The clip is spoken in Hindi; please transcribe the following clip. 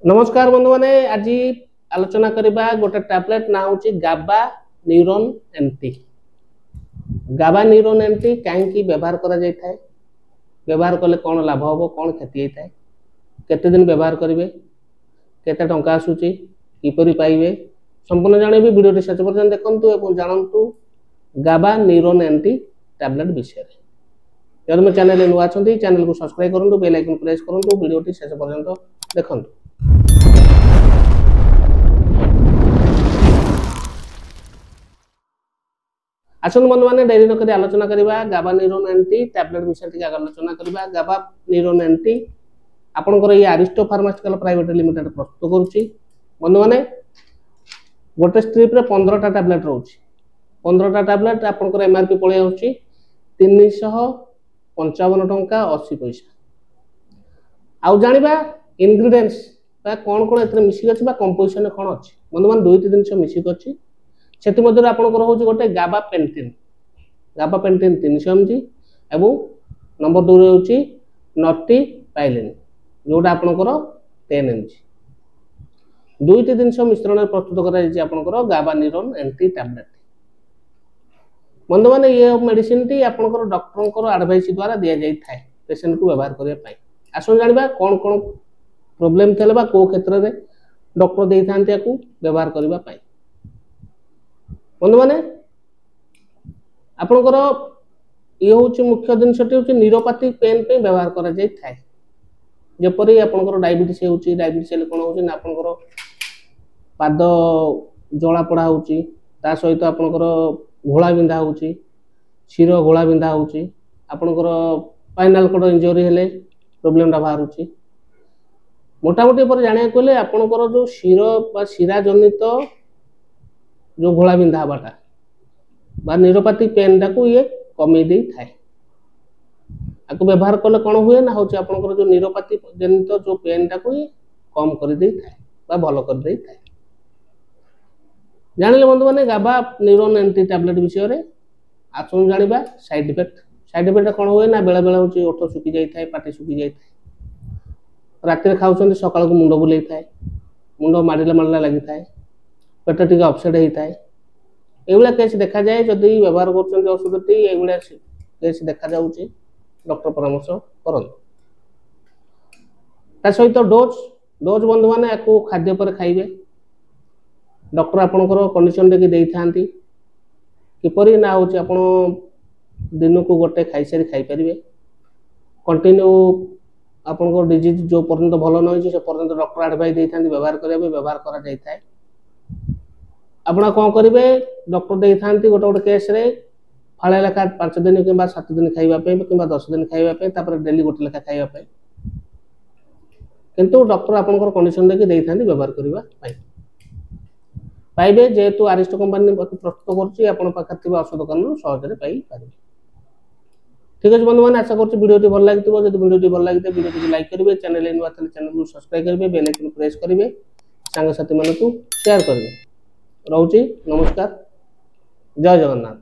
नमस्कार बंधु माने आज आलोचना करबा गोटे टैबलेट ना होची गाबा न्यूरॉन एंटी। गाबा न्यूरॉन एंटी काहे व्यवहार करा जाय थाए, व्यवहार कले कौन लाभ होबो कौन क्षति होता है, केते दिन व्यवहार करेंगे, केते टंका आसुची, किपरि पाइबे संपूर्ण जानेबे। वीडियो शेष पर्यंत देखंतु एवं जानंतु गाबा न्यूरॉन एंटी टैबलेट विषय। जब मैं चैनल नुआ छथि चैनल को सब्सक्राइब करंतु, बेल आइकन प्रेस करंतु, वीडियो शेष पर्यंत देखंतु। आसन बंधु मैंने डेरी नक आलोचना करवा गाबा न्यूरॉन एंटी टैबलेट विषय आलोचना करवा। गाबा न्यूरॉन एंटी आपंकर ये आरिस्टो फार्मास्यूटिकल प्राइवेट लिमिटेड प्रस्तुत करुच्ची। बंधु मैंने गोटे स्ट्रिप रे 15टा टैबलेट रोचे। 15टा टैबलेट आपंकर एमआरपी पड़े आउची 355 टंका 80 पैसा। आउ जानिबा इंग्रेडिएंट्स कौन कौन एथरे मिसिक अछि बा कंपोजिशन कौन अछि। बंधु मैंने दुईटी जिनिस मिसिक अछि। सेति मध्य आपंकर होची गोटे गाबा पेंटिन। गाबा पेंटिन 300 mg एवं नंबर 2 रे होची नॉर्टी पाइलिन जोटा आपंकर 10 mg। दुईटी जिनिस मिश्रण प्रस्तुत करा जाय आपंकर गाबा न्यूरॉन एंटी टैबलेट। बंधु मैंने ये मेडिसिन टी आपंकर डॉक्टर एडवाइस द्वारा दिया जाय थाए पेशेंट को व्यवहार करबा पई। आसन जानिबा कौन कौन प्रॉब्लम थेले बा को क्षेत्र रे डॉक्टर देई थांते याकू व्यवहार करबा पई। बंधु मैंने आपंकर ये हूँ मुख्य जिनसटी हूँ न्यूरोपैथी पेन पे व्यवहार करा जाय थाए। जेपरि आपंकर डायबिटीज होउची, डायबिटीज हेले कोन होउची ना आपंकर पाद जला पड़ा होउची, ता सहित आपंकर घोड़ा बिंधा होउची, शिर घोड़ा बिंधा होउची, आपंकर स्पाइनल कॉर्ड इंजरी हेले प्रॉब्लम टा बाहरुची। मोटामोटी पर जाने कोले आपंकर जो शिर बा शिरा जनित जो घोड़ा बिंधा हबाटा बा न्यूरोपैथी पेन टा को ये कमी दे थाए। आपको व्यवहार कले कौन हुए ना होची आपनकर जो न्यूरोपैथी जनित जो पेन टा को ये कम कर दे थाए बा भलो कर दे थाए। जानिले बंधु माने गाबा न्यूरॉन एंटी टैबलेट विषय रे आसुन जानिबा साइड इफेक्ट। साइड इफेक्ट कौन हुए ना बेले बेले होची ओठ सुखी जाय थाए, पाटी सुखी जाय थाए, रात रे खाउछन सकाळ को मुंडो बुलै थाए, मुंडो माडिला माडिला लागि थाए, पेट टिके अपसेट होई थाए। एगुला केस देखा जाए जदि व्यवहार करछन औषध टी एगुला केस देखा जाउची डॉक्टर परामर्श करन। ता सहित डोज बंधु माने याकू खाद्य पर खाइबे। डॉक्टर आपनकर कंडीशन देखि देई थांती किपरि ना होची आपण दिन को गोटे खाइ सारी खाइ परिबे। कंटिन्यू आपनको डिजीज जो पर्यंत भलो न होची से पर्यंत डॉक्टर एडवाइस देई थांती व्यवहार करबे। व्यवहार करा जाय थाए। आपना कौन करेंगे डॉक्टर दे थांती गोटे गोटे केस रे फाळे लेखा 5 दिन कि 7 दिन खाइबा पे कि 10 दिन खाइबा पे तापर डेली गोटे लेखा खाइबा पे। किंतु डॉक्टर आपनकर कंडीशन देखि देई थांती व्यवहार करबा पाई पाइबे। जेहेतु आरिस्टो कंपनी प्रस्तुत करछि आपन पाखा थिबा औषध दुकान सहज रे पाई पारिबे। ठीक अछि बंधु माने आशा करछि वीडियो टी भल लागितबो। जदि वीडियो टी भल लागिते वीडियो टी लाइक करिवे, चैनल नुआ थले चैनल को सब्सक्राइब करिवे, बेल आइकन प्रेस करिवे, संग साथी मानकु शेयर करिवे। रहूची नमस्कार, जय जगन्नाथ।